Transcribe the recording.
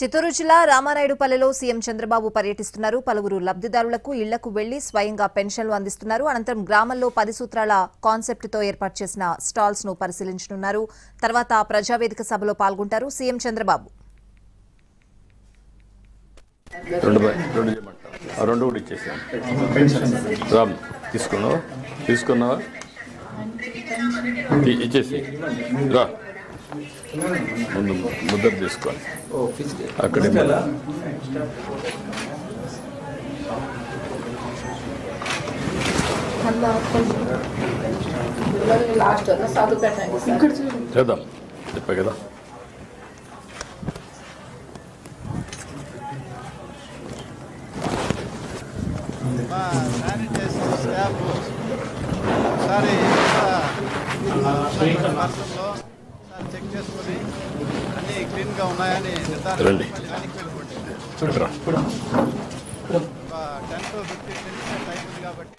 చిత్తూరు జిల్లా రామానాయుడుపల్లెలో సీఎం చంద్రబాబు పర్యటిస్తున్నారు. పలువురు లబ్ధిదారులకు ఇళ్లకు వెళ్లి స్వయంగా పెన్షన్లు అందిస్తున్నారు. అనంతరం గ్రామంలో 10 సూత్రాల కాన్సెప్ట్తో ఏర్పాటు చేసిన స్టాల్స్ ను పరిశీలించనున్నారు. తర్వాత ప్రజావేదిక సభలో పాల్గొంటారు సీఎం చంద్రబాబు. ముందు ముద్ర తీసుకోవాలి అక్కడే చేద్దాం చెప్పా కదా. చెక్ చేసుకుని అన్ని క్లీన్గా ఉన్నాయని నిర్ధారణ 10 to 15 మినిట్స్ టైం ఉంది కాబట్టి